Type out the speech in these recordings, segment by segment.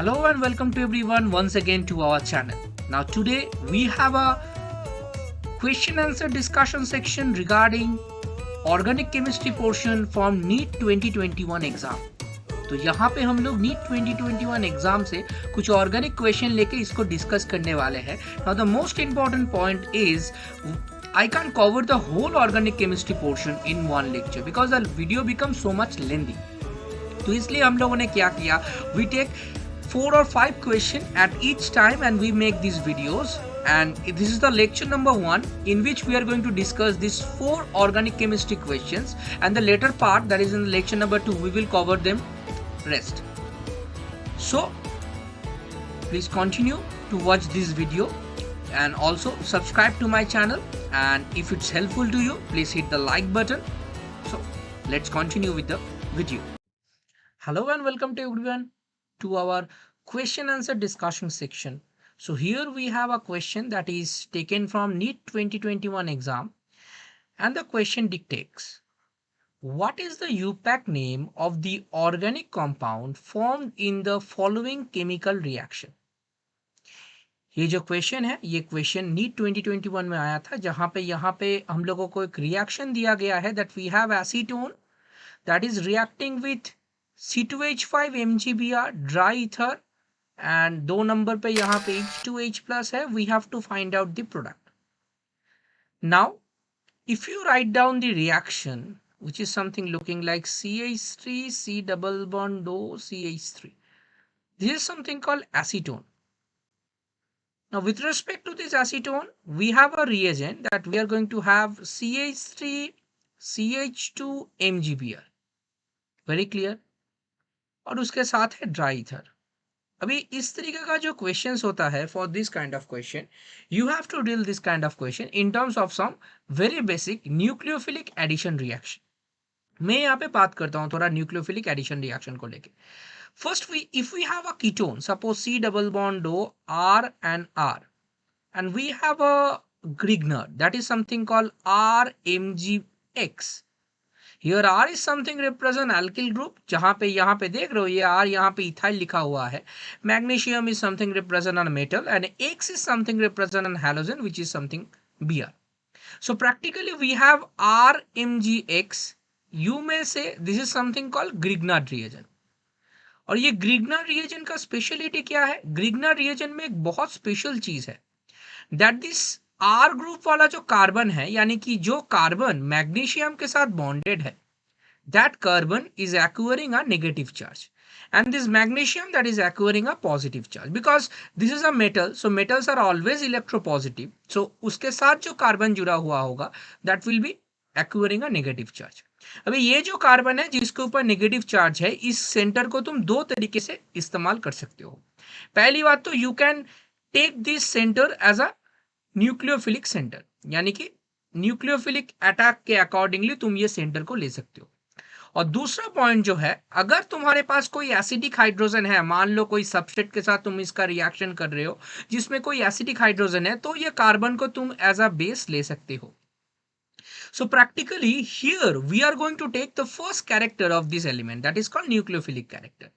Hello and welcome to everyone once again to our channel. Now today we have a question answer discussion section regarding organic chemistry portion from NEET 2021 exam. तो यहाँ पे हम लोग NEET 2021 exam से कुछ organic question लेके इसको discuss करने वाले हैं. Now the most important point is I can't cover the whole organic chemistry portion in one lecture because the video becomes so much lengthy. तो इसलिए हम लोगों ने क्या किया, we take 4 or 5 questions at each time and we make these videos, and this is the lecture number 1 in which we are going to discuss these 4 organic chemistry questions, and the later part, that is in the lecture number 2, we will cover them rest. So please continue to watch this video and also subscribe to my channel, and if it's helpful to you, please hit the like button. So let's continue with the video. Hello and welcome to everyone to our question answer discussion section. So here we have a question that is taken from NEET 2021 exam, and the question dictates, what is the UPAC name of the organic compound formed in the following chemical reaction? ये जो question है, ये question NEET 2021 में आया था, जहां पे यहाँ पे हम लोगों को एक रिएक्शन दिया गया है that we have acetone that is reacting with C2H5 MgBr dry ether, and दो नंबर पे यहाँ पे H2H plus है. We have to find out the product. Now if you write down the reaction, which is something looking like CH3 C double bond O CH3, this is something called acetone. Now with respect to this acetone, we have a reagent that we are going to have CH3 CH2 MgBr. Very clear. और उसके साथ है dry ether. अभी इस तरीके का जो questions होता है, for this kind of question you have to deal this kind of question in terms of some very basic nucleophilic addition reaction. मैं यहाँ पे बात करता हूँ थोड़ा न्यूक्लियोफिलिक एडिशन रिएक्शन को लेके. First if we have a ketone, suppose C double bond O R and we have a Grignard, that is something called RMgX. Here R is something represent alkyl group, जहां पे यहाँ पे देख रहे हो ये R यहाँ पे इथाइल लिखा हुआ है. Magnesium is something represent on metal, and X is something represent on halogen, which is something Br. So practically we have RMgX. You may say this is something called Grignard reagent. और ये Grignard reagent का speciality क्या है? Grignard reagent में एक बहुत special चीज है, दैट दिस आर ग्रुप वाला जो कार्बन है, यानी कि जो कार्बन मैग्नीशियम के साथ बॉन्डेड है, that carbon is acquiring a negative charge, and this magnesium that is acquiring a positive charge, because this is a metal, so metals are always electropositive. So उसके साथ जो कार्बन जुड़ा हुआ होगा that will be acquiring a negative charge. अभी ये जो carbon है जिसके ऊपर नेगेटिव चार्ज है, इस सेंटर को तुम दो तरीके से इस्तेमाल कर सकते हो. पहली बात तो you can take this centre as a nucleophilic centre, यानी कि न्यूक्लियोफिलिक अटैक के अकॉर्डिंगली तुम ये सेंटर को ले सकते हो. और दूसरा पॉइंट जो है, अगर तुम्हारे पास कोई एसिडिक हाइड्रोजन है, मान लो कोई सबस्ट्रेट के साथ तुम इसका रिएक्शन कर रहे हो जिसमें कोई एसिडिक हाइड्रोजन है, तो ये कार्बन को तुम एज अ बेस ले सकते हो. So practically here we are going to take the first character of this element, that is called nucleophilic character.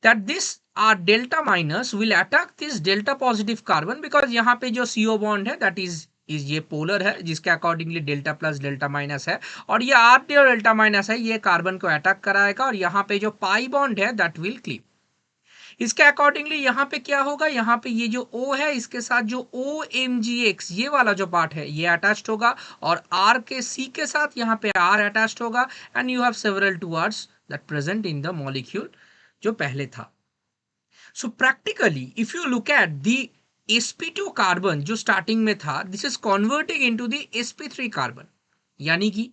That this delta minus will attack this delta positive carbon, because यहाँ पे जो CO bond है that is ये polar है, जिसके accordingly delta plus delta minus है, और ये R डेल्टा माइनस है, ये कार्बन को अटैक कराएगा, और यहाँ पे जो पाई बॉन्ड है दैट विल क्लीव. इसके अकॉर्डिंगली यहाँ पे क्या होगा, यहाँ पे ये जो O है इसके साथ जो OMgX ये वाला जो पार्ट है ये अटैच्ड होगा, और R के C के साथ यहाँ पे R अटैच्ड होगा, and you have several towards that present in the molecule जो पहले था. सो practically if you look at the sp2 carbon जो स्टार्टिंग में था, this is converting into the sp3 carbon, यानी कि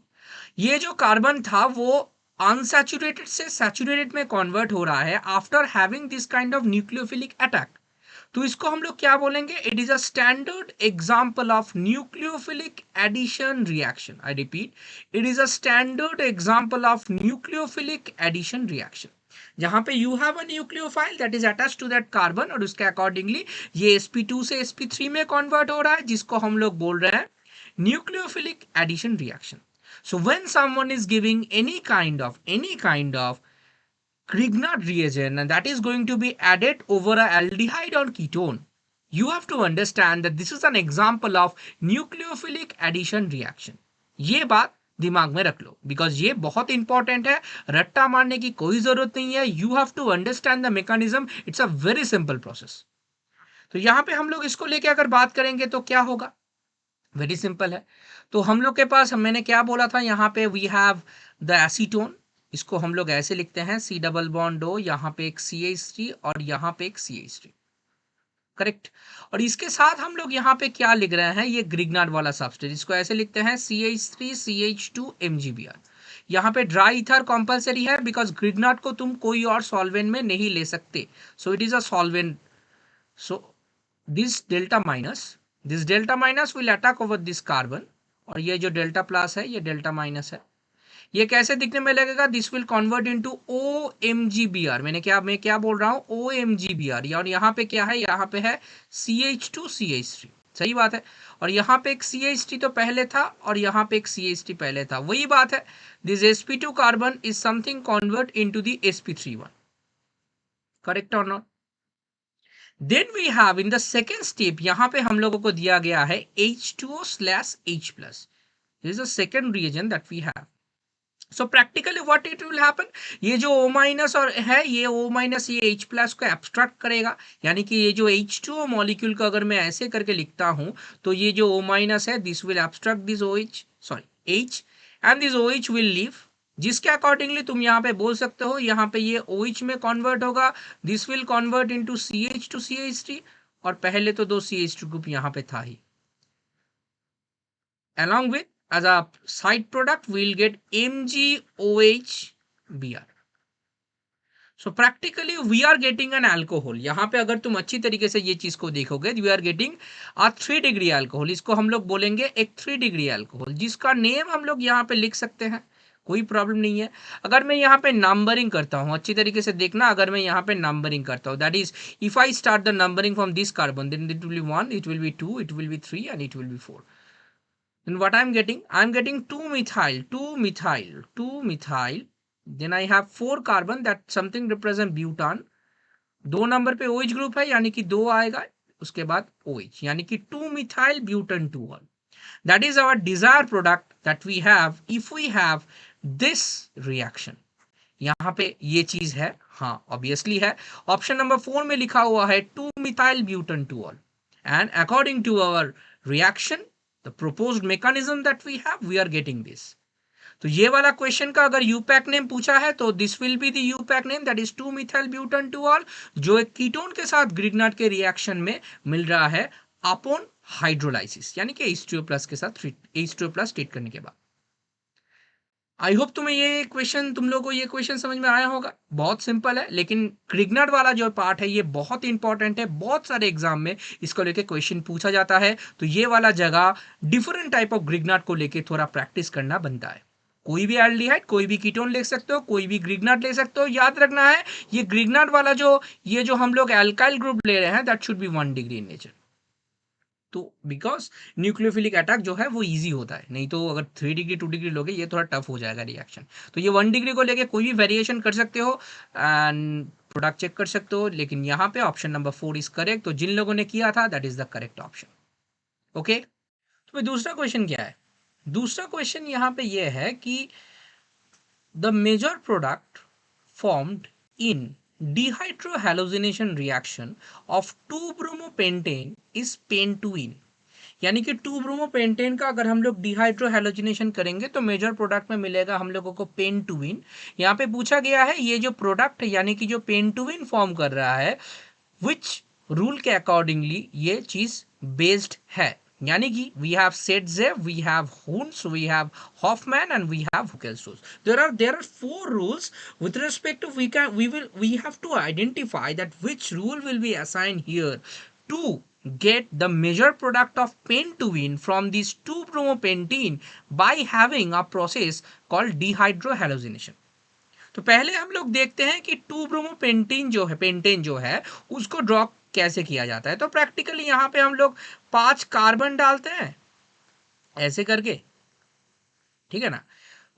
ये जो कार्बन था वो अनसैचुरेटेड से सैचुरेटेड में कन्वर्ट हो रहा है after having this kind of nucleophilic attack. तो इसको हम लोग क्या बोलेंगे? It is a standard example of nucleophilic addition reaction. I repeat, it is a standard example of nucleophilic addition reaction, जहां पे you have a nucleophile that is attached to that carbon, और उसके अकॉर्डिंगली ये sp2 से sp3 में convert हो रहा है, जिसको हम लोग बोल रहे हैं nucleophilic addition reaction. So when someone is giving any kind of Grignard reagent, and that is going to be added over a aldehyde or ketone. You have to understand that this is an example of nucleophilic addition reaction. ये बात दिमाग में रख लो, because ये बहुत important है, रट्टा मारने की कोई जरूरत नहीं है. You have to understand the mechanism. It's a very simple process. तो यहां पे हम लोग इसको लेके अगर बात करेंगे तो क्या होगा, वेरी सिंपल है. तो हम लोग के पास, मैंने क्या बोला था, यहाँ पे वी हैव द एसीटोन. इसको हम लोग ऐसे लिखते हैं सी डबल बॉन्ड ओ, यहाँ पे एक CH3 और यहाँ पे एक CH3, करेक्ट. और इसके साथ हम लोग यहाँ पे क्या लिख रहे हैं, ये ग्रिग्नार्ड वाला सबस्ट्रेट, इसको ऐसे लिखते हैं CH3 CH2 MgBr. यहाँ पे ड्राई ईथर कंपलसरी है, बिकॉज ग्रिग्नार्ड को तुम कोई और सॉल्वेंट में नहीं ले सकते. So it is a solvent. So this delta minus will attack over this carbon, और ये जो डेल्टा प्लस है ये डेल्टा माइनस है. ये कैसे दिखने में लगेगा, this will convert into OMgBr. मैं क्या बोल रहा हूँ, OMgBr. और यहाँ पे क्या है, यहाँ पे है CH2 CH3. सही बात है. और यहाँ पे एक CH3 तो पहले था और यहाँ पे एक CH3 पहले था, वही बात है. This sp2 carbon is something convert into the sp3 1. Correct और not? Then we have in the second step, यहाँ पे हम लोगों को दिया गया है H2O/H+. This is the second reagent that we have. So practically what it will happen, ये जो O माइनस और है, ये O माइनस ये H प्लस को एब्स्ट्रैक्ट करेगा. यानी कि ये जो H2O मॉलिक्यूल का अगर मैं ऐसे करके लिखता हूं, तो ये जो O माइनस है, this will abstract this H, and this OH will leave. जिसके अकॉर्डिंगली तुम यहाँ पे बोल सकते हो, यहाँ पे ये OH में कन्वर्ट होगा, this will convert into CH two CH3, और पहले तो दो CH2 ग्रुप यहाँ पे था ही. Along with, as a side product, we'll get MgOH-Br. So practically we are getting an alcohol. यहाँ पे अगर तुम अच्छी तरीके से ये चीज को देखोगे, we are getting a 3 degree alcohol. इसको हम लोग बोलेंगे एक 3 degree alcohol, जिसका नेम हम लोग यहाँ पे लिख सकते हैं, कोई प्रॉब्लम नहीं है. अगर मैं यहाँ पे नंबरिंग करता हूँ, अच्छी तरीके से देखना, अगर मैं यहाँ पे नंबरिंग करता हूँ, that is if I start the numbering from this carbon, then it will be 1, it will be 2, it will be 3 and it will be 4. Then what I'm getting 2 methyl. Then I have 4 carbon, that something represent butan. 2 number पे OH group है, यानी कि 2 आएगा, उसके बाद OH, यानी कि 2-methyl butane 2-1. That is our desired product that we have if we have this reaction. यहाँ पे ये चीज है, हाँ ऑब्वियसली है. ऑप्शन नंबर 4 में लिखा हुआ है 2-methyl butane 2-1, and according to our reaction, the proposed mechanism that we have, we are getting this. तो ये वाला क्वेश्चन का अगर यूपैक नेम पूछा है, तो this will be the IUPAC name, that is 2-methyl butane 2-1, जो एक कीटोन के साथ ग्रिग्नार्ड के रिएक्शन में मिल रहा है अपॉन हाइड्रोलाइसिस, यानी कि H2O+ के साथ H2O+ ट्रीट करने के बाद. आई होप तुम्हें ये क्वेश्चन, तुम लोगों को ये क्वेश्चन समझ में आया होगा. बहुत सिंपल है, लेकिन ग्रिग्नार्ड वाला जो पार्ट है ये बहुत इंपॉर्टेंट है. बहुत सारे एग्जाम में इसको लेके क्वेश्चन पूछा जाता है, तो ये वाला जगह डिफरेंट टाइप ऑफ ग्रिग्नार्ड को लेके थोड़ा प्रैक्टिस करना बनता है. कोई भी एल्डिहाइड, कोई भी कीटोन ले सकते हो, कोई भी ग्रिग्नार्ड ले सकते हो. याद रखना है, ये ग्रिग्नार्ड वाला ये जो हम लोग एल्काइल ग्रुप ले रहे हैं, that should B 1 degree in nature. तो बिकॉज न्यूक्लियोफिलिक अटैक जो है वो इजी होता है, नहीं तो अगर 3 डिग्री 2 डिग्री लोगे ये थोड़ा टफ हो जाएगा रिएक्शन. तो ये 1 डिग्री को लेके कोई भी वेरिएशन कर सकते हो एंड प्रोडक्ट चेक कर सकते हो, लेकिन यहाँ पे ऑप्शन नंबर 4 इज करेक्ट. तो जिन लोगों ने किया था, that is the correct option. Okay, तो दूसरा क्वेश्चन क्या है? दूसरा क्वेश्चन यहाँ पे ये है कि the major product formed in dehydrohallucination reaction of 2-bromopentane is pentuine. यानी कि 2-bromopentane का अगर हम लोग डिहाइड्रोहेलोजिनेशन करेंगे तो मेजर प्रोडक्ट में मिलेगा हम लोगों को पेंटुइन. यहाँ पे पूछा गया है ये जो प्रोडक्ट यानी कि जो पेंटुइन फॉर्म कर रहा है, विच रूल के अकॉर्डिंगली ये चीज बेस्ड है. यानी कि we have Setzev, we have Hunz, we have Hoffman, and we have Huckelstoss. There are 4 rules with respect to we have to identify that which rule will be assigned here to get the measure product of pentuine from these 2-bromopentane by having a process called dehydrohallucination. तो पहले हम लोग देखते हैं कि 2-bromopentane जो है, pentane जो है, उसको ड्रॉ कैसे किया जाता है. तो प्रैक्टिकली यहाँ पे हम लोग 5 कार्बन डालते हैं ऐसे करके, ठीक है ना.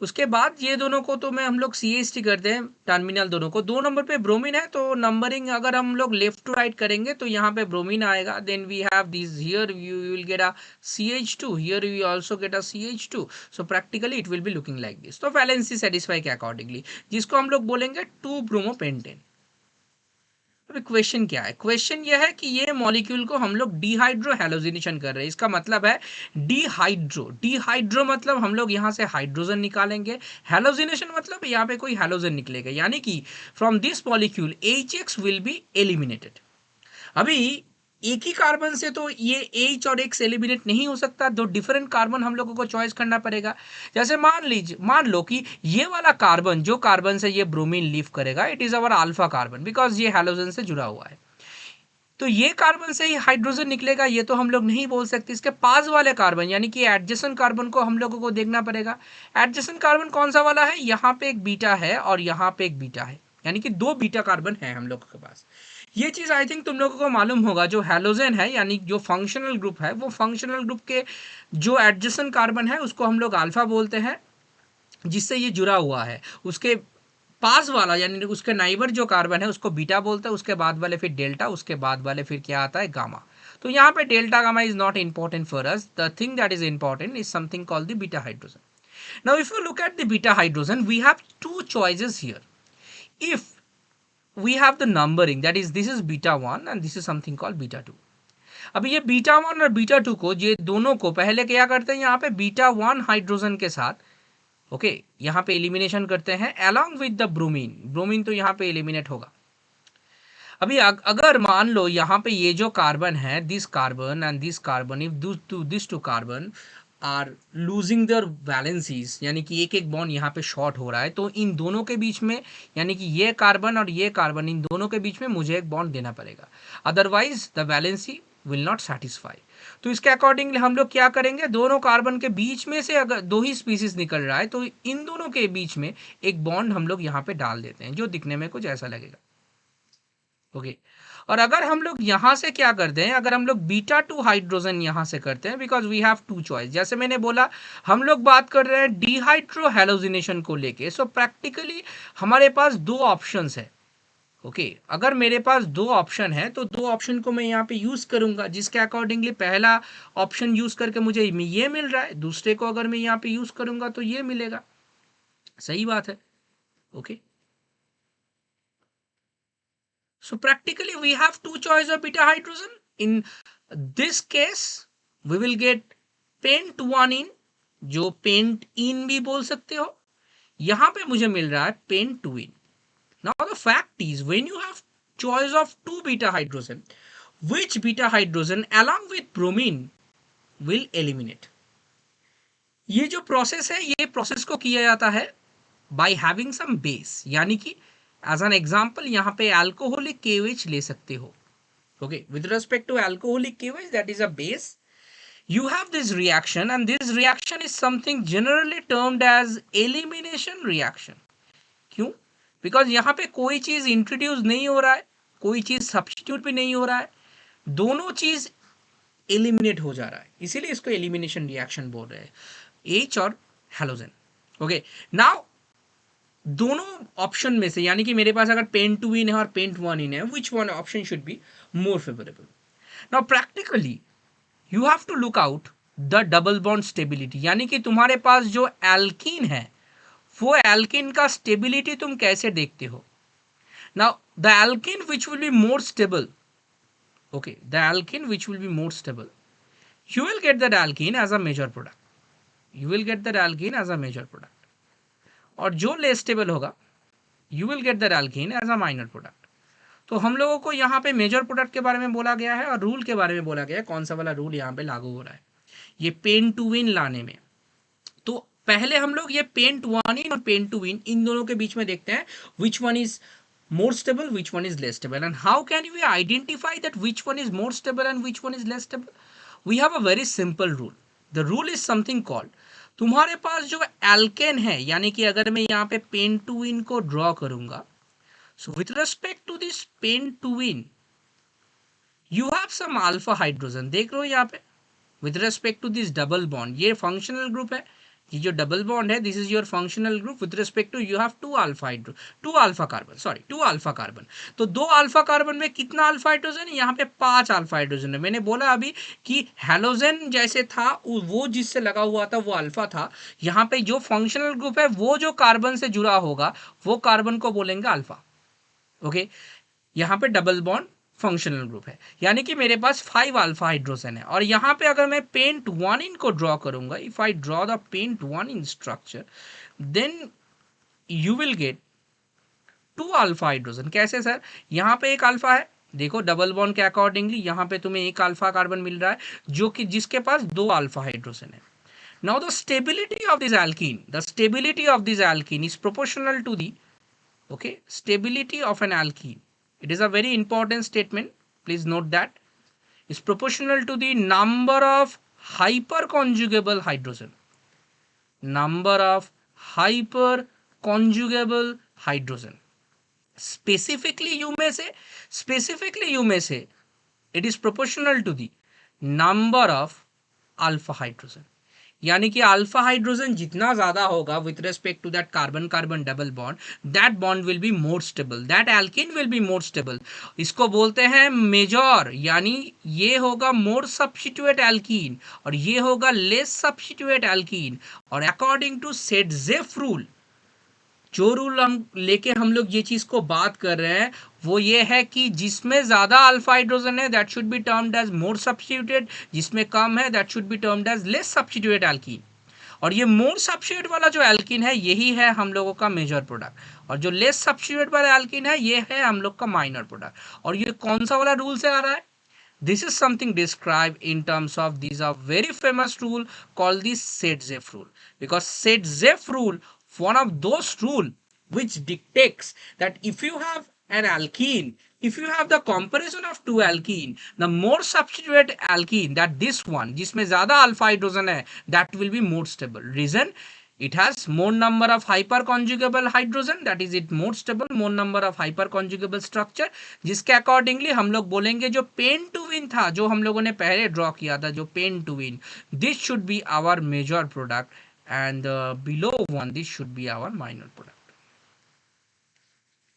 उसके बाद ये दोनों को तो मैं हम लोग CH3 करते हैं टर्मिनल दोनों को। 2 नंबर पे ब्रोमीन है, तो नंबरिंग अगर हम लोग लेफ्ट टू राइट करेंगे तो यहाँ पे ब्रोमीन आएगा, then we have this, here you will get a CH2, here you also get a CH2, so practically it will be looking like this. तो वैलेंसी सेटिस्फाई के अकॉर्डिंगली, जिसको हम लोग बोलेंगे 2 ब्रोमोपेंटेन। अभी क्वेश्चन क्या है, क्वेश्चन यह है कि ये मॉलिक्यूल को हम लोग डिहाइड्रो हैलोजिनेशन कर रहे हैं। इसका मतलब है डिहाइड्रो, डिहाइड्रो मतलब हम लोग यहाँ से हाइड्रोजन निकालेंगे, हैलोजिनेशन मतलब यहाँ पे कोई हैलोजन निकलेगा, यानी कि from this molecule HX will be eliminated. अभी एक ही कार्बन से तो ये H और X एलिमिनेट नहीं हो सकता, दो डिफरेंट कार्बन हम लोगों को चॉइस करना पड़ेगा। जैसे मान लो कि ये वाला कार्बन, जो कार्बन से ये ब्रोमीन लीव करेगा, it is our alpha carbon, because ये हैलोजन से जुड़ा हुआ है। तो ये कार्बन से ही हाइड्रोजन निकलेगा, ये तो हम लोग नहीं बोल सकते। इसके पास वाले कार्बन यानी कि एडजेसेंट कार्बन को हम लोगों को देखना पड़ेगा। एडजेसेंट कार्बन कौन सा वाला है, यहाँ पे एक बीटा है और यहाँ पे एक बीटा है, यानी कि 2 बीटा कार्बन है हम लोगों के पास। ये चीज आई थिंक तुम लोगों को मालूम होगा, जो हैलोजन है यानी जो फंक्शनल ग्रुप है, वो फंक्शनल ग्रुप के जो एडजेसेंट कार्बन है उसको हम लोग अल्फा बोलते हैं, जिससे ये जुड़ा हुआ है। उसके पास वाला यानी उसके नाइबर जो कार्बन है उसको बीटा बोलते हैं, उसके बाद वाले फिर डेल्टा, उसके बाद वाले फिर क्या आता है, गामा। तो यहाँ पे delta gamma is not important for us, the thing that is important is something called the beta hydrogen. Now if you look at the beta hydrogen, we have 2 choices here. If we have the numbering, that is this is beta 1 and this is something called beta 2. अभी ये beta 1 और beta 2 को, ये दोनों को पहले क्या करते हैं, यहाँ पे बीटा 1 हाइड्रोजन के साथ ओके यहाँ पे एलिमिनेशन करते हैं along with the bromine. Bromine तो यहाँ पे एलिमिनेट होगा। अभी अगर मान लो यहाँ पे ये जो कार्बन है, this carbon and this carbon, if this two carbon are losing their valencies, यानी कि एक एक बॉन्ड यहाँ पे शॉर्ट हो रहा है, तो इन दोनों के बीच में, यानी कि ये कार्बन और ये कार्बन, इन दोनों के बीच में मुझे एक बॉन्ड देना पड़ेगा, otherwise the valency will not satisfy. तो इसके अकॉर्डिंगली हम लोग क्या करेंगे, दोनों कार्बन के बीच में से अगर 2 ही स्पीसीज निकल रहा है तो इन दोनों के बीच में एक बॉन्ड हम लोग यहाँ पे डाल देते हैं, जो दिखने में कुछ ऐसा लगेगा। ओके और अगर हम लोग यहां से क्या करते हैं, अगर हम लोग बीटा 2 हाइड्रोजन यहां से करते हैं, बिकॉज वी हैव 2 चॉइस, जैसे मैंने बोला हम लोग बात कर रहे हैं डिहाइड्रो हैलोजिनेशन को लेके, सो प्रैक्टिकली हमारे पास 2 ऑप्शंस है। ओके अगर मेरे पास 2 ऑप्शन है तो 2 ऑप्शन को मैं यहाँ पे यूज करूंगा, जिसके अकॉर्डिंगली पहला ऑप्शन यूज करके मुझे ये मिल रहा है, दूसरे को अगर मैं यहाँ पे यूज करूंगा तो ये मिलेगा। सही बात है। Okay so practically we have 2 choice of beta hydrogen. In this case we will get pent 1 in, जो pent in भी बोल सकते हो, यहाँ पे मुझे मिल रहा है pent 2 in. Now the fact is when you have choice of 2 beta hydrogen, which beta hydrogen along with bromine will eliminate. ये जो प्रोसेस है, ये प्रोसेस को किया जाता है by having some base, यानी कि एज एन एग्जाम्पल यहाँ पे अल्कोहलिक KOH ले सकते हो। Okay with respect to alcoholic KOH, that is a base, you have this reaction and this reaction is something generally termed as elimination reaction. क्यों? Because यहाँ पे कोई चीज इंट्रोड्यूस नहीं हो रहा है, कोई चीज सब्स्टिट्यूट भी नहीं हो रहा है, दोनों चीज एलिमिनेट हो जा रहा है, इसीलिए इसको एलिमिनेशन रिएक्शन बोल रहे हैं, H और हैलोजन। ओके नाउ दोनों ऑप्शन में से, यानी कि मेरे पास अगर पेंट 2 इन है और पेंट 1 इन है, which one option should be more favourable. Now practically you have to look out the double bond stability, यानी कि तुम्हारे पास जो एल्कीन है वो एल्कीन का स्टेबिलिटी तुम कैसे देखते हो। Now the alkene which will be more stable, okay the alkene which will be more stable, you will get that alkene as a major product, you will get that alkene as a major product, और जो less stable होगा you will get that alkene as a minor product। तो हम लोगों को यहाँ पे major product के बारे में बोला गया है और रूल के बारे में बोला गया है, कौन सा वाला रूल यहाँ पे लागू हो रहा है ये पेन टू विन लाने में। तो पहले हम लोग ये पेन टू वन इन और पेन टू विन इन दोनों के बीच में देखते हैं which one is more stable, which one is less stable, and how can we identify that which one is more stable and which one is less stable? We have a very simple rule. The rule is something called, तुम्हारे पास जो alkene है, यानी कि अगर मैं यहाँ पे pent two ene को ड्रॉ करूंगा, so with respect to this pent two ene you have some alpha hydrogen, देख लो यहाँ पे with respect to this double bond, ये functional group है, ये जो डबल बॉन्ड है, this is your functional group with respect to you have to alpha carbon. तो 2 alpha carbon में कितना अल्फा हाइड्रोजन है? यहाँ पे 5 अल्फा हाइड्रोजन है। मैंने बोला अभी कि हैलोजन जैसे था वो जिससे लगा हुआ था वो अल्फा था। यहाँ पे जो फंक्शनल ग्रुप है वो जो कार्बन से जुड़ा होगा वो कार्बन को बोलेंगे अल्फा। ओके, यहाँ पे डबल बॉन्ड फंक्शनल ग्रुप है, यानी कि मेरे पास 5 अल्फा हाइड्रोजन है। और यहाँ पे अगर मैं पेंट 1 इन को ड्रॉ करूंगा, if I draw the pent 1 ene structure, then you will get 2 alpha hydrogen. कैसे सर? यहाँ पे एक अल्फा है, देखो डबल बॉन्ड के अकॉर्डिंगली यहाँ पे तुम्हें एक अल्फा कार्बन मिल रहा है जो कि जिसके पास 2 अल्फा हाइड्रोजन है। Now the stability of this alkene is proportional to the stability of an alkene. It is a very important statement. Please note that is proportional to the number of hyperconjugable hydrogen. Number of hyperconjugable hydrogen. Specifically, you may say it is proportional to the number of alpha hydrogen. यानी कि alpha hydrogen जितना ज्यादा होगा with respect to that carbon carbon double bond, that bond will be more stable, that alkene will be more stable. इसको बोलते हैं majeure, यानी ये होगा मोर सब्स्टिट्यूट एल्कीन और ये होगा लेस सब्स्टिट्यूट एल्कीन। और अकॉर्डिंग टू सेडजेफ रूल, जो रूल हम लोग ये चीज को बात कर रहे हैं वो ये है कि जिसमें ज्यादा अल्फा हाइड्रोजन है that should be termed as more substituted, जिसमें कम है that should be termed as less substituted alkene. और ये मोर सब्स्टिट्यूट वाला जो एल्कीन है यही है हम लोगों का मेजर प्रोडक्ट, और जो लेस सब्स्टिट्यूट वाला एल्कीन है ये है हम लोग का माइनर प्रोडक्ट। और ये कौन सा वाला रूल से आ रहा है? This is something described in terms of these are very famous rule called the Setzeff rule, because Setzeff rule, one of those rule which dictates that if you have an alkene, if you have the comparison of two alkene, the more substituted alkene, that this one जिसमें ज़्यादा alpha hydrogen है, that will be more stable. Reason, it has more number of hyperconjugable hydrogen, that is it more stable, more number of hyperconjugable structure, जिसके accordingly हम लोग बोलेंगे जो pent two win था, जो हम लोगों ने पहले ड्रॉ किया था, जो pent two ene, this should be our major product and below 1 this should be our minor product.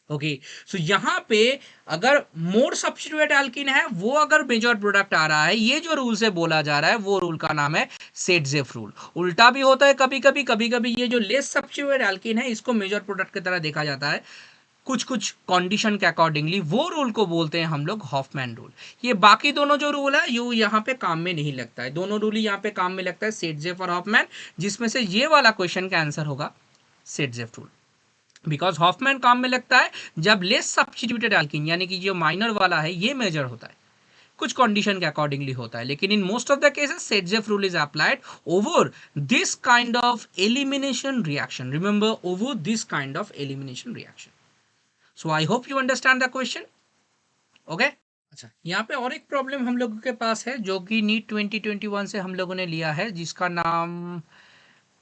Okay, so यहाँ पे अगर मोर सब्स्टिट्यूट एल्कीन है वो अगर मेजर प्रोडक्ट आ रहा है, ये जो रूल से बोला जा रहा है वो रूल का नाम है सेटजेफ रूल। उल्टा भी होता है कभी कभी ये जो लेस सब्स्टिट्यूट एल्कीन है इसको मेजर प्रोडक्ट की तरह देखा जाता है कुछ कंडीशन के अकॉर्डिंगली, वो रूल को बोलते हैं हम लोग हॉफमैन रूल। ये बाकी दोनों जो रूल है ये यहाँ पे काम में नहीं लगता है, दोनों रूल यहाँ पे काम में लगता है सेटजेफ और हॉफमैन, जिसमें से ये वाला क्वेश्चन का आंसर होगा सेटजेफ रूल। बिकॉज हॉफमैन काम में लगता है जब लेस सब्स्टिट्यूटेड एल्कीन यानी कि जो माइनर वाला है ये मेजर होता है, कुछ कंडीशन के अकॉर्डिंगली होता है, लेकिन in most of the cases सेटजेफ rule is applied over this kind of elimination reaction. Remember, over this kind of elimination reaction. So I hope you understand the question. Okay, अच्छा, यहाँ पे और एक problem हम लोगों के पास है जो कि नीट 2021 से हम लोगों ने लिया है, जिसका नाम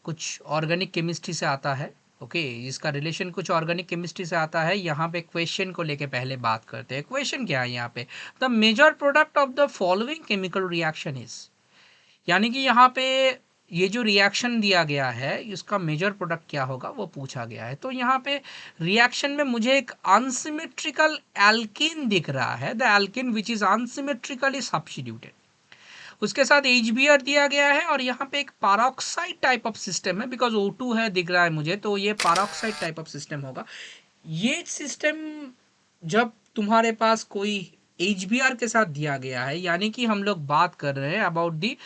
कुछ ऑर्गेनिक केमिस्ट्री से आता है। ओके, इसका रिलेशन कुछ ऑर्गेनिक केमिस्ट्री से आता है। यहाँ पे क्वेश्चन को लेके पहले बात करते हैं। क्वेश्चन क्या है यहाँ पे? The major product of the following chemical reaction is, यानी कि यहाँ पे ये जो रिएक्शन दिया गया है इसका मेजर प्रोडक्ट क्या होगा वो पूछा गया है। तो यहाँ पे रिएक्शन में मुझे एक अनसिमेट्रिकल एल्कीन दिख रहा है, the alkene which is unsymmetrically substituted, उसके साथ HBr दिया गया है और यहाँ पे एक पैरोक्साइड टाइप ऑफ सिस्टम है, बिकॉज O2 है दिख रहा है मुझे, तो ये पैरोक्साइड टाइप ऑफ सिस्टम होगा। ये सिस्टम जब तुम्हारे पास कोई HBr के साथ दिया गया है, यानी कि हम लोग बात कर रहे हैं about the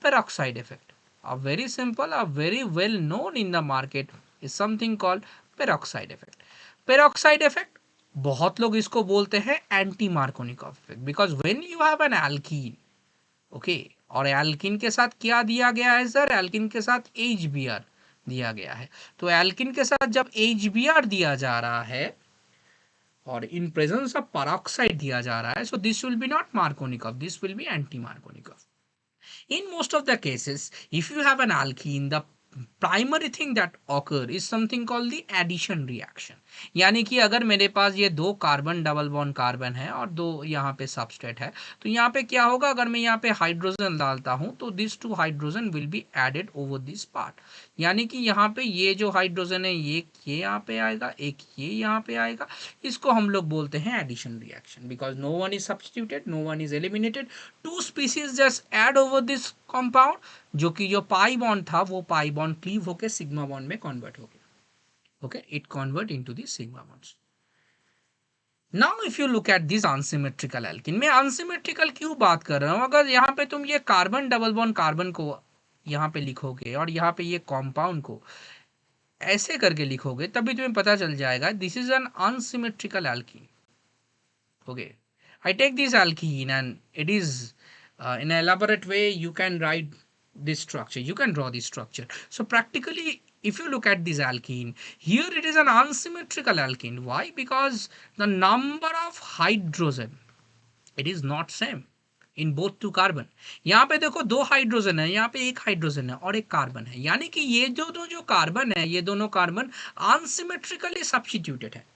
peroxide effect. A very simple, a very well known in the market is something called peroxide effect. Peroxide effect बहुत लोग इसको बोलते हैं anti Markovnikov effect, because when you have an alkene, okay, और alkene के साथ क्या दिया गया है सर? एल्किन के साथ HBr दिया गया है। तो एल्किन के साथ जब HBr दिया जा रहा है और इन प्रेजेंस ऑफ पेरोक्साइड दिया जा रहा है, so this will B not Markovnikov, this will B anti Markovnikov. In most of the cases, if you have an alkene, the primary thing that occur is something called the addition reaction. यानी कि अगर मेरे पास ये दो carbon double bond carbon है और दो यहाँ पे सबस्ट्रेट है, तो यहाँ पे क्या होगा, अगर मैं यहाँ पे हाइड्रोजन डालता हूँ तो this two hydrogen will be added over this part. यानी कि यहाँ पे ये जो हाइड्रोजन है ये यहाँ पे आएगा, एक ये यहाँ पे आएगा। इसको हम लोग बोलते हैं addition reaction, because no one is substituted, no one is eliminated, two species just add over this compound, जो कि जो पाई बॉन्ड था वो पाई बॉन्ड क्लीव होकर सिग्मा बॉन्ड में कन्वर्ट हो गया। Okay, it convert into the sigma bonds. Now if you look at this unsymmetrical alkene, मैं अनसिमेट्रिकल क्यों बात कर रहा हूं? अगर यहाँ पे तुम ये कार्बन डबल बॉन्ड कार्बन को यहाँ पे लिखोगे और यहाँ पे ये कॉम्पाउंड को ऐसे करके लिखोगे, तभी तुम्हें पता चल जाएगा this is an unsymmetrical alkene. Okay, I take this alkene and it is in an elaborate way you can write this structure, you can draw this structure. So practically if you look at this alkene, here it is an unsymmetrical alkene. Why? Because the number of hydrogen, it is not same in both two carbon. यहाँ पे देखो दो hydrogen है, यहाँ पे एक hydrogen है और एक कार्बन है, यानी कि ये जो कार्बन है, ये दोनों कार्बन अनसिमेट्रिकली सब्स्टिट्यूटेड है।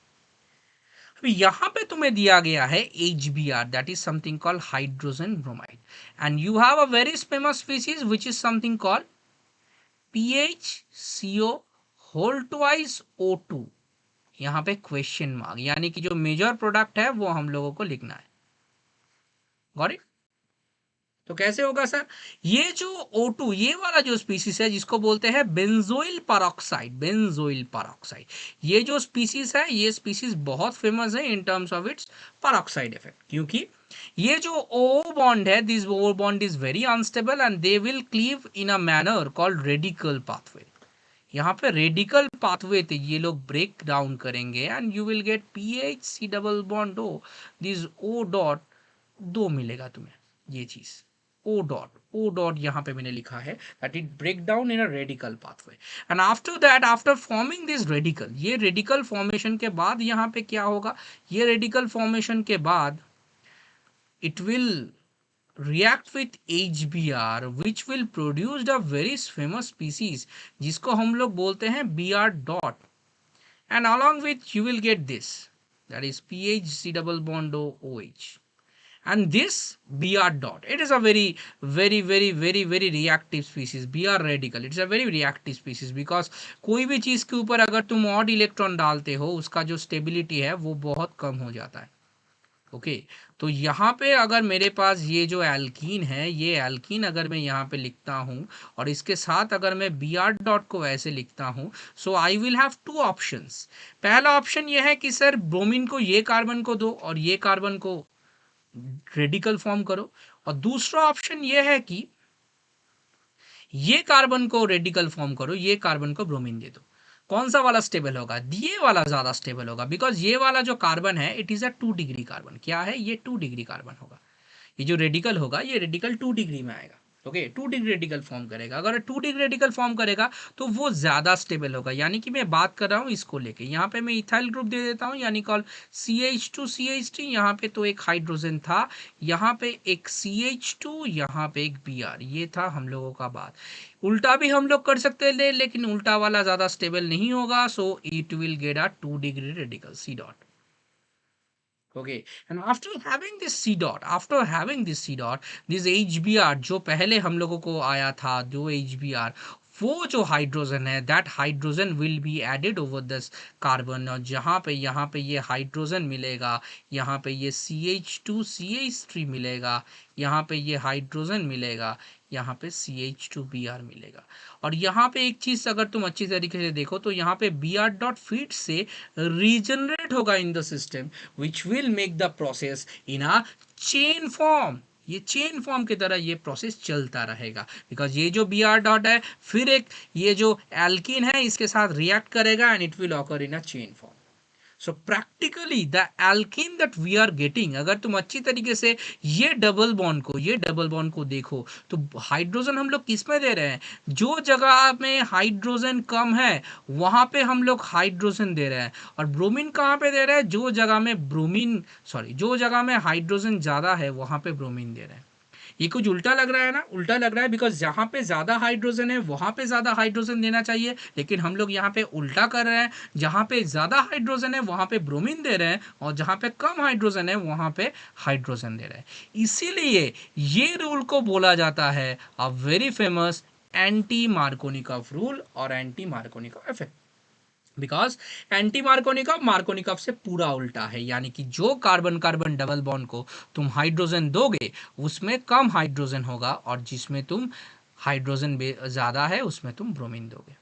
अभी यहाँ पे तुम्हें दिया गया है HBr, that is something called hydrogen bromide, and you have a very famous species which is something called PHCO whole twice O2। यहाँ पे क्वेश्चन मार्क, यानी कि जो मेजर प्रोडक्ट है वो हम लोगों को लिखना है। Got it? तो कैसे होगा सर? ये जो O2, ये वाला जो स्पीसीज है जिसको बोलते हैं बेंजोइल पेरोक्साइड, बेंजोइल पेरोक्साइड, ये जो स्पीसीज है, ये स्पीसीज बहुत फेमस है इन terms of its peroxide effect, क्योंकि ये जो O बॉन्ड है, this O bond is very unstable and they will cleave in a manner called radical pathway. यहाँ पे रेडिकल पाथवे थे ये लोग ब्रेक डाउन करेंगे and you will gate PHC double bond O, this O dot, दो मिलेगा तुम्हें ये चीज O dot यहाँ पे मैंने लिखा है that it break down in a radical pathway, and after that, after forming this radical, ये radical formation के बाद यहाँ पे क्या होगा, ये radical formation के बाद it will react with HBr which will produce a very famous species जिसको हम लोग बोलते हैं Br dot, and along with you will get this, that is PHC double bond OH, and this Br dot, it is a very reactive species. Br radical, it's a very reactive species, because कोई भी चीज के ऊपर अगर तुम odd electron डालते हो उसका जो स्टेबिलिटी है वो बहुत कम हो जाता है। ओके, तो यहाँ पे अगर मेरे पास ये जो एल्कीन है, ये एल्कीन अगर मैं यहाँ पे लिखता हूँ और इसके साथ अगर मैं Br डॉट को ऐसे लिखता हूँ, so I will have two options. पहला ऑप्शन ये है कि सर ब्रोमीन को ये कार्बन को दो और ये कार्बन को रेडिकल फॉर्म करो, और दूसरा ऑप्शन ये है कि ये कार्बन को रेडिकल फॉर्म करो, ये कार्बन को ब्रोमीन दे दो। कौन सा वाला स्टेबल होगा? ये वाला ज्यादा स्टेबल होगा, बिकॉज ये वाला जो कार्बन है it is a 2 degree carbon. क्या है ये? 2 डिग्री कार्बन होगा। ये जो रेडिकल होगा ये रेडिकल 2 डिग्री में आएगा। ओके, 2 डिग्री रेडिकल फॉर्म करेगा। अगर 2 डिग्री रेडिकल फॉर्म करेगा तो वो ज्यादा स्टेबल होगा। यानी कि मैं बात कर रहा हूँ इसको लेके, यहाँ पे मैं इथाइल ग्रुप दे देता हूँ, यानी कॉल CH2CH3। यहाँ पे तो एक हाइड्रोजन था, यहाँ पे एक CH2, यहाँ पे एक Br, ये था हम लोगों का बात। उल्टा भी हम लोग कर सकते हैं, लेकिन उल्टा वाला ज्यादा स्टेबल नहीं होगा, so it will get a 2 degree radical C dot. Okay, and after having this C dot, this HBr जो पहले हम लोगों को आया था, जो HBr, वो जो हाइड्रोजन है, that hydrogen will be added over this carbon, और जहाँ पे यहाँ पे ये हाइड्रोजन मिलेगा, यहाँ पे ये CH2CH3 मिलेगा, यहाँ पे ये हाइड्रोजन मिलेगा, यहाँ पे CH2Br मिलेगा। और यहाँ पे एक चीज अगर तुम अच्छी तरीके से देखो तो यहाँ पे Br डॉट फीड से रीजनरेट होगा in the system, which will make the process in a chain form. ये चेन फॉर्म की तरह ये प्रोसेस चलता रहेगा, बिकॉज ये जो Br डॉट है फिर एक ये जो एल्कीन है इसके साथ रिएक्ट करेगा and it will occur in a chain form. So practically the alkene that we are getting, अगर तुम अच्छी तरीके से ये डबल बॉन्ड को देखो तो हाइड्रोजन हम लोग किस में दे रहे हैं? जो जगह में हाइड्रोजन कम है वहां पे हम लोग हाइड्रोजन दे रहे हैं, और ब्रोमीन कहाँ पे दे रहे हैं? जो जगह में हाइड्रोजन ज्यादा है वहां पे ब्रोमीन दे रहे हैं। ये कुछ उल्टा लग रहा है ना, उल्टा लग रहा है बिकॉज जहाँ पे ज़्यादा हाइड्रोजन है वहाँ पे ज़्यादा हाइड्रोजन देना चाहिए, लेकिन हम लोग यहाँ पे उल्टा कर रहे हैं, जहाँ पे ज़्यादा हाइड्रोजन है वहाँ पे ब्रोमीन दे रहे हैं और जहाँ पे कम हाइड्रोजन है वहाँ पे हाइड्रोजन दे रहे हैं। इसीलिए ये रूल को बोला जाता है a very famous anti Markovnikov rule और anti Markovnikov effect. Because anti Markovnikov से पूरा उल्टा है, यानी कि जो कार्बन कार्बन डबल बॉन्ड को तुम हाइड्रोजन दोगे उसमें कम हाइड्रोजन होगा और जिसमें तुम हाइड्रोजन ज़्यादा है उसमें तुम ब्रोमीन दोगे।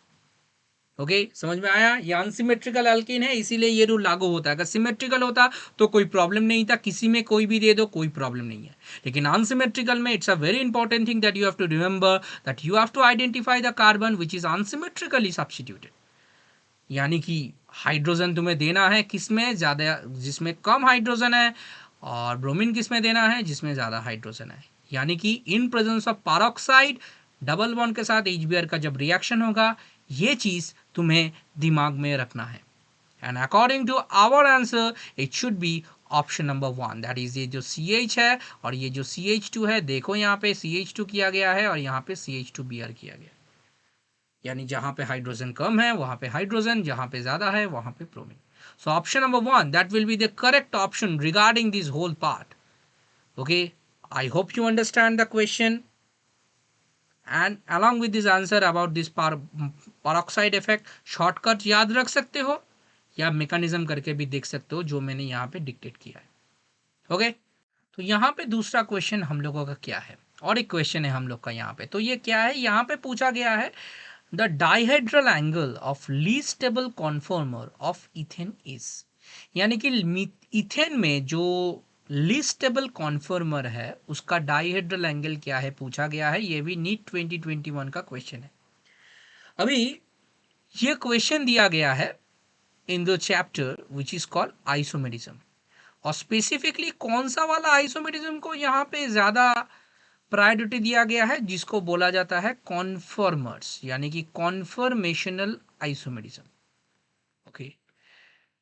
ओके समझ में आया? ये अनसिमेट्रिकल एल्कीन है इसीलिए ये रूल लागू होता है। अगर सिमेट्रिकल होता तो कोई प्रॉब्लम नहीं था, किसी में कोई भी दे दो कोई प्रॉब्लम नहीं है, लेकिन अनसिमेट्रिकल में it's a very important thing that you have to remember that you have to identify the carbon which is unsymmetrically substituted, यानी कि हाइड्रोजन तुम्हें देना है किसमें ज़्यादा, जिसमें कम हाइड्रोजन है, और ब्रोमीन किसमें देना है जिसमें ज़्यादा हाइड्रोजन है, यानी कि in presence of peroxide double bond के साथ HBr का जब रिएक्शन होगा ये चीज़ तुम्हें दिमाग में रखना है। And according to our answer it should be option number 1, that is ये जो CH है और ये जो CH2 है, देखो यहाँ पे CH2 किया गया है और यहाँ पे CH2Br किया गया, यानी जहां पे हाइड्रोजन कम है वहां पे हाइड्रोजन, जहां पे ज्यादा है वहां पे bromine. So option number 1 that will be the correct option regarding this whole part. Okay, I hope you understand the question and along with this answer about this peroxide effect, shortcut याद रख सकते हो या mechanism करके भी देख सकते हो जो मैंने यहाँ पे डिक्टेट किया है। ओके तो यहाँ पे दूसरा क्वेश्चन हम लोगों का क्या है, और एक क्वेश्चन है हम लोग का यहाँ पे, तो ये क्या है, यहाँ पे पूछा गया है the dihedral angle of least stable conformer of ethane is, यानी कि इथेन में जो लीस्ट स्टेबल कॉन्फॉर्मर है उसका डाइहेड्रल एंगल क्या है पूछा गया है। ये भी नीट 2021 का क्वेश्चन है। अभी ये क्वेश्चन दिया गया है in the chapter which is called isomerism, और स्पेसिफिकली कौन सा वाला आइसोमेरिज्म को यहाँ पे ज्यादा प्रायोरिटी दिया गया है, जिसको बोला जाता है कॉन्फॉर्मर्स, यानी कि conformational isomerism. Okay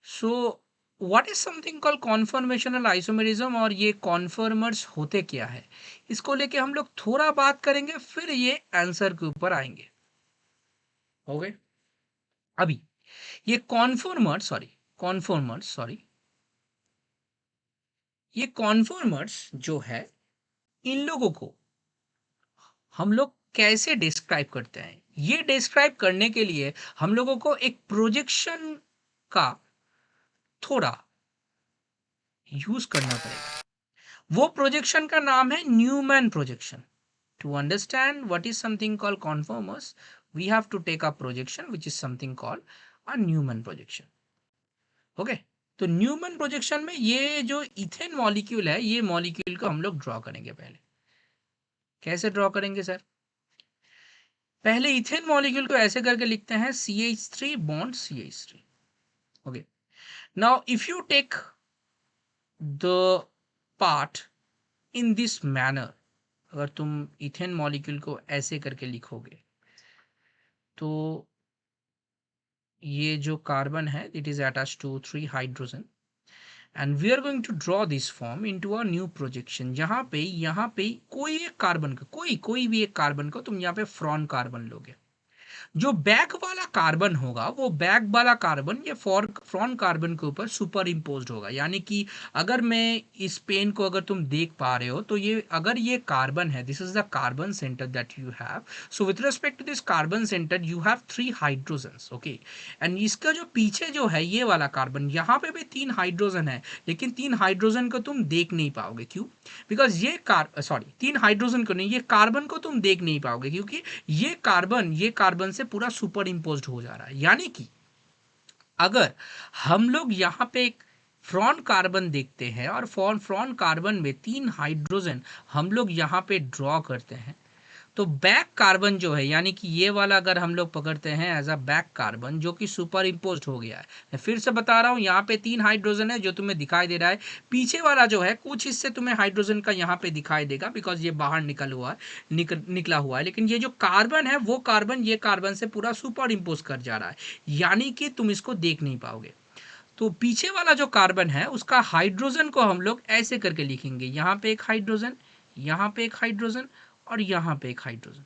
so what is something called conformational isomerism और ये कॉन्फॉर्मर्स होते क्या है, इसको लेके हम लोग थोड़ा बात करेंगे फिर ये आंसर के ऊपर आएंगे। ओके अभी ये कॉन्फॉर्मर्स जो है इन लोगों को हम लोग कैसे डिस्क्राइब करते हैं, ये डिस्क्राइब करने के लिए हम लोगों को एक प्रोजेक्शन का थोड़ा यूज करना पड़ेगा। वो प्रोजेक्शन का नाम है Newman projection. To understand what is something called conformers we have to take a projection which is something called a Newman projection. Okay तो न्यूमैन प्रोजेक्शन में ये जो इथेन मॉलिक्यूल है ये मॉलिक्यूल को हम लोग ड्रॉ करेंगे। पहले कैसे ड्रॉ करेंगे सर, पहले इथेन मॉलिक्यूल को ऐसे करके लिखते हैं CH3 bond CH3। Okay now if you take the part in this manner, अगर तुम इथेन मॉलिक्यूल को ऐसे करके लिखोगे तो ये जो कार्बन है it is attached to 3 hydrogen and we are going to draw this form into a new projection. यहाँ पे कोई एक कार्बन का कोई भी एक कार्बन को तुम यहाँ पे फ्रॉन कार्बन लोगे, जो बैक वाला कार्बन होगा वो बैक वाला कार्बन ये फ्रंट कार्बन के ऊपर सुपर इम्पोज्ड होगा। यानी कि अगर मैं इस पेन को अगर तुम देख पा रहे हो तो ये अगर ये कार्बन है, this is the carbon centre that you have, so with respect to this carbon centre you have 3 hydrogens. Okay and इसका जो पीछे जो है ये वाला कार्बन, यहाँ पे भी 3 हाइड्रोजन है, लेकिन 3 हाइड्रोजन को तुम देख नहीं पाओगे। क्यों? बिकॉज ये 3 हाइड्रोजन को नहीं, ये कार्बन को तुम देख नहीं पाओगे क्योंकि ये कार्बन से पूरा सुपर इम्पोज्ड हो जा रहा है। यानी कि अगर हम लोग यहाँ पे एक फ्रॉन कार्बन देखते हैं और फ्रॉन कार्बन में 3 हाइड्रोजन हम लोग यहाँ पे ड्रॉ करते हैं, तो बैक कार्बन जो है यानी कि ये वाला अगर हम लोग पकड़ते हैं एज अ बैक कार्बन जो कि सुपर इम्पोज्ड हो गया है। मैं फिर से बता रहा हूँ, यहाँ पे 3 हाइड्रोजन है जो तुम्हें दिखाई दे रहा है, पीछे वाला जो है कुछ हिस्से तुम्हें हाइड्रोजन का यहाँ पे दिखाई देगा बिकॉज ये बाहर निकला हुआ है, लेकिन ये जो कार्बन है वो कार्बन ये कार्बन से पूरा सुपर इम्पोज कर जा रहा है, यानी कि तुम इसको देख नहीं पाओगे। तो पीछे वाला जो कार्बन है उसका हाइड्रोजन को हम लोग ऐसे करके लिखेंगे, यहाँ पे एक हाइड्रोजन, यहाँ पे एक हाइड्रोजन और यहाँ पे एक हाइड्रोजन।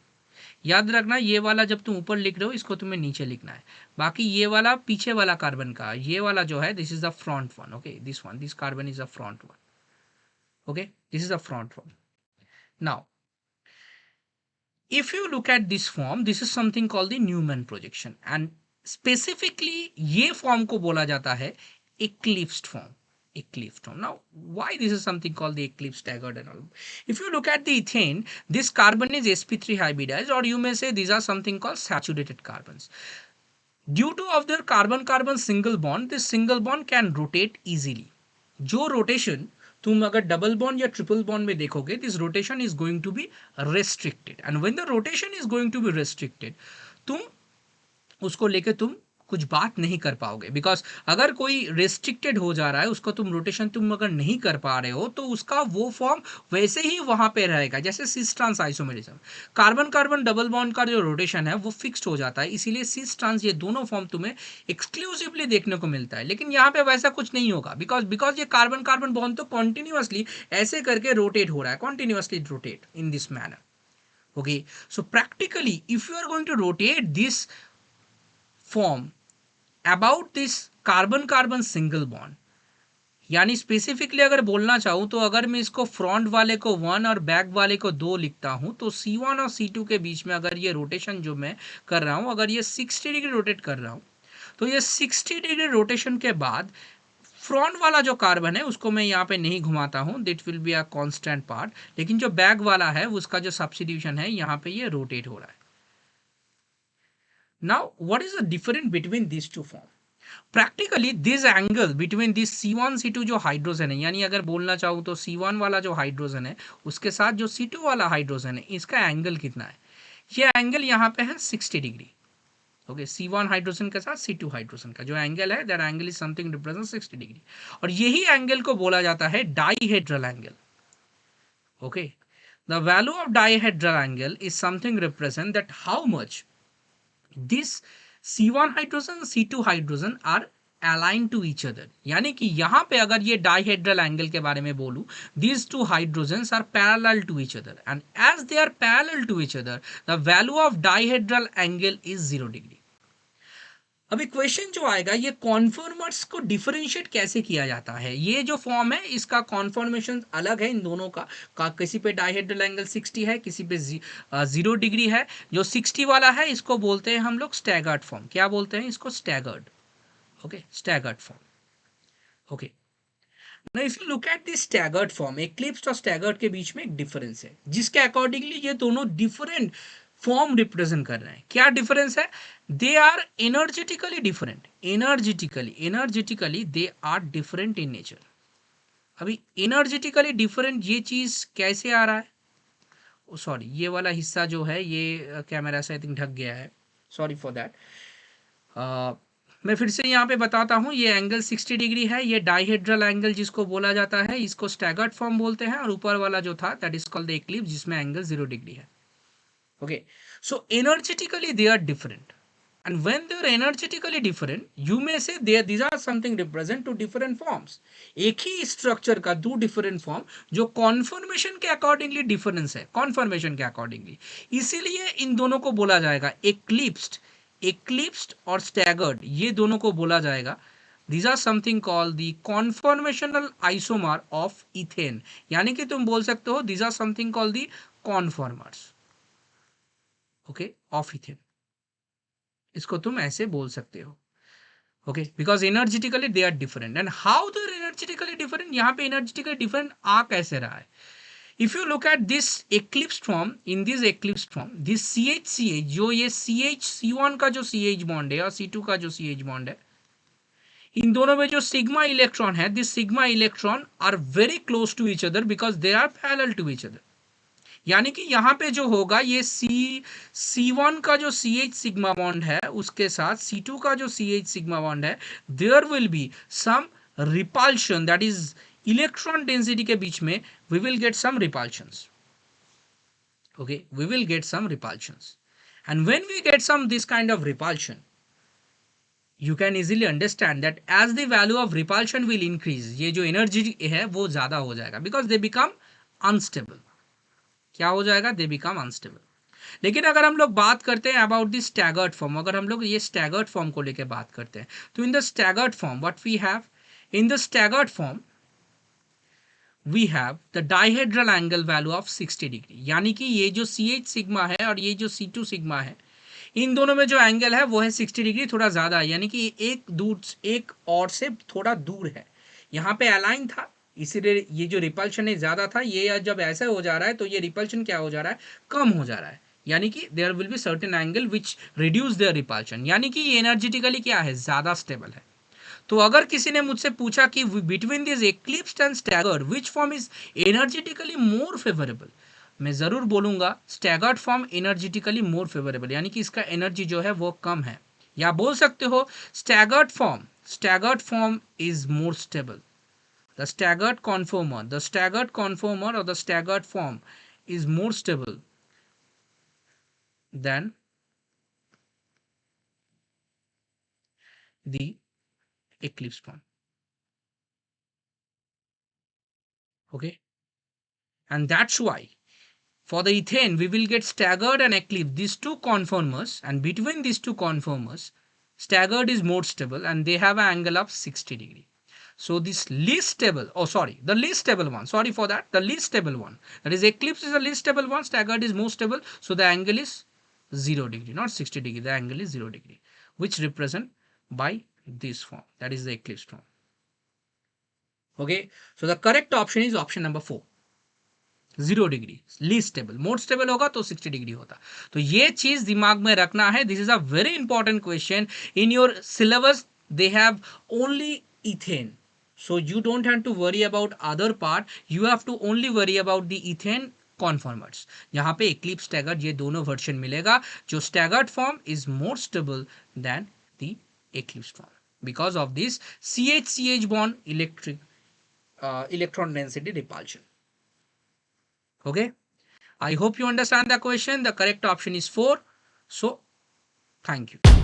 याद रखना ये वाला जब तुम ऊपर लिख रहे हो इसको तुम्हें नीचे लिखना है, बाकी ये वाला पीछे वाला कार्बन का, ये वाला जो है this is the front one. Okay, this one, this carbon is the front one. Okay, this is the front one. Now if you look at this form, this is something called the Newman projection, and specifically ये form को बोला जाता है eclipsed form। eclipsed form। Now why this is something called the eclipsed, staggered and all? If you look at the ethane, this carbon is sp3 hybridized, or you may say these are something called saturated carbons. Due to of their carbon carbon single bond, this single bond can rotate easily। जो rotation तुम अगर double bond या triple bond में देखोगे, this rotation is going to be restricted, and when the rotation is going to be restricted, तुम उसको लेके तुम कुछ बात नहीं कर पाओगे, बिकॉज अगर कोई रेस्ट्रिक्टेड हो जा रहा है, उसको तुम रोटेशन तुम अगर नहीं कर पा रहे हो, तो उसका वो फॉर्म वैसे ही वहां पे रहेगा, जैसे cis trans isomerism. Carbon carbon double bond का जो रोटेशन है वो फिक्स्ड हो जाता है, इसीलिए सिस ट्रांस ये दोनों फॉर्म तुम्हें एक्सक्लूसिवली देखने को मिलता है। लेकिन यहाँ पे वैसा कुछ नहीं होगा, बिकॉज ये कार्बन कार्बन बॉन्ड तो कॉन्टिन्यूअसली ऐसे करके रोटेट हो रहा है, continuously rotate in this manner. Okay, so practically if you are going to rotate this form about this carbon carbon single bond, यानी स्पेसिफिकली अगर बोलना चाहूं तो अगर मैं इसको फ्रंट वाले को 1 और बैक वाले को 2 लिखता हूं, तो C1 और C2 के बीच में अगर ये रोटेशन जो मैं कर रहा हूं, अगर ये 60 डिग्री रोटेट कर रहा हूं, तो ये 60 डिग्री रोटेशन के बाद फ्रंट वाला जो कार्बन है उसको मैं यहाँ पे नहीं घुमाता हूँ, that will be a constant part, लेकिन जो बैक वाला है उसका जो सब्स्टिट्यूशन है यहाँ पे ये रोटेट हो रहा है। Now, what is the difference between these two forms? Practically, this angle between this C1 C2 जो हाइड्रोजन है, यानी अगर बोलना चाहूँ तो C1 वाला जो हाइड्रोजन है उसके साथ जो C2 वाला हाइड्रोजन है, इसका एंगल कितना है? ये एंगल यहाँ पे है 60 डिग्री। ओके, C1 हाइड्रोजन के साथ C2 हाइड्रोजन का जो एंगल है, that angle is something represent 60 degree, और यही एंगल को बोला जाता है dihedral angle. Okay, the value of dihedral angle is something represent that how much this C1 hydrogen C2 hydrogen are align to each other, यानी कि यहाँ पे अगर ये डाइहेड्रल एंगल के बारे में बोलूँ, these two hydrogens are parallel to each other, and as they are parallel to each other, the value of dihedral angle is 0 degree. अभी क्वेश्चन जो आएगा, ये कॉन्फॉर्मर्स को डिफरेंशिएट कैसे किया जाता है? ये जो फॉर्म है इसका कॉन्फॉर्मेशन अलग है इन दोनों का किसी पे डाइहेड्रल एंगल 60 है, किसी पे 0 डिग्री है। जो 60 वाला है इसको बोलते हैं हम लोग स्टैगर्ड फॉर्म। क्या बोलते हैं इसको? Staggered. Okay, staggered form. Okay, now if you look at this staggered form, eclipsed और स्टैगर्ड के बीच में एक डिफरेंस है, जिसके अकॉर्डिंगली ये दोनों डिफरेंट फॉर्म रिप्रेजेंट कर रहे हैं। क्या डिफरेंस है? They are energetically different, energetically they are different in nature. अभी एनर्जेटिकली डिफरेंट ये चीज कैसे आ रहा है? सॉरी, ये वाला हिस्सा जो है ये कैमरा से आई थिंक ढक गया है, सॉरी फॉर दैट। मैं फिर से यहाँ पे बताता हूँ, ये एंगल 60 डिग्री है, ये डाइहेड्रल एंगल जिसको बोला जाता है, इसको स्टैगर्ड फॉर्म बोलते हैं, और ऊपर वाला जो था that is called the eclipse, जिसमें एंगल 0 डिग्री है। Okay, so energetically they are different, and when they are energetically different, you may say these are something represent two different forms। एक ही स्ट्रक्चर का दो डिफरेंट फॉर्म जो conformation के accordingly difference है, conformation के accordingly, इसीलिए इन दोनों को बोला जाएगा एक्लिप्स्ड और स्टैगर्ड, ये दोनों को बोला जाएगा these are something called the conformational isomer of ethane, यानी कि तुम बोल सकते हो these are something called the conformers, okay, of ethane, इसको तुम ऐसे बोल सकते हो। Okay, because energetically they are different. And how they are energetically different? यहाँ पे एनर्जेटिकली डिफरेंट आ कैसे रहा है? If you look at this eclipsed form, in this eclipsed form, this CH जो ये C1 का जो CH बॉन्ड है और C2 का जो CH बॉन्ड है, इन दोनों में जो सिग्मा इलेक्ट्रॉन है, this sigma electron are very close to each other because they are parallel to each other. यानी कि यहाँ पे जो होगा, ये C1 का जो CH सिग्मा बॉन्ड है उसके साथ C2 का जो CH सिग्मा बॉन्ड है, there will be some repulsion, that is electron density के बीच में we will get some repulsions. Okay, we will get some repulsions, and when we get some this kind of repulsion, you can easily understand that as the value of repulsion will increase, ये जो energy है वो ज्यादा हो जाएगा, because they become unstable। क्या हो जाएगा, दे बिकम अनस्टेबल। लेकिन अगर हम लोग बात करते हैं अबाउट द स्टैगर्ड फॉर्म, अगर हम लोग ये स्टैगर्ड फॉर्म को लेकर बात करते हैं, तो in the staggered form what we have, in the staggered form we have the dihedral angle value of 60 degree, यानी कि ये जो CH सिग्मा है और ये जो C2 सिग्मा है, इन दोनों में जो एंगल है वो है 60 डिग्री, थोड़ा ज़्यादा है, यानी कि एक और से थोड़ा दूर है। यहाँ पे अलाइन था, इसीलिए ये जो रिपल्शन है ज़्यादा था, ये जब ऐसे हो जा रहा है तो ये रिपल्शन क्या हो जा रहा है, कम हो जा रहा है, यानी कि there will be certain angle which reduce their repulsion, यानी कि ये एनर्जेटिकली क्या है, ज़्यादा स्टेबल है। तो अगर किसी ने मुझसे पूछा कि between this eclipsed and staggered which form is energetically more favourable, मैं ज़रूर बोलूँगा staggered form energetically more favourable, यानी कि इसका एनर्जी जो है वो कम है। या बोल सकते हो staggered form is more stable, the staggered conformer or the staggered form is more stable than the eclipse form. Okay, and that's why for the ethane we will get staggered and eclipse, these two conformers, and between these two conformers staggered is more stable and they have an angle of 60 degree. So this least stable, oh sorry, the least stable one, sorry for that, the least stable one, that is eclipse is the least stable one, staggered is more stable, so the angle is 0 degree, not 60 degree, the angle is 0 degree, which represent by this form, that is the eclipse form. Okay, so the correct option is option number 4, 0 degree least stable, more stable होगा तो 60 degree होता। तो ये चीज दिमाग में रखना है, this is a very important question in your syllabus, they have only ethane, so you don't have to worry about other part, you have to only worry about the ethane conformers। यहाँ पे eclipse staggered ये दोनों version मिलेगा, जो staggered form is more stable than the eclipse form because of this CH bond electron density repulsion. Okay, I hope you understand the question. The correct option is 4. So thank you.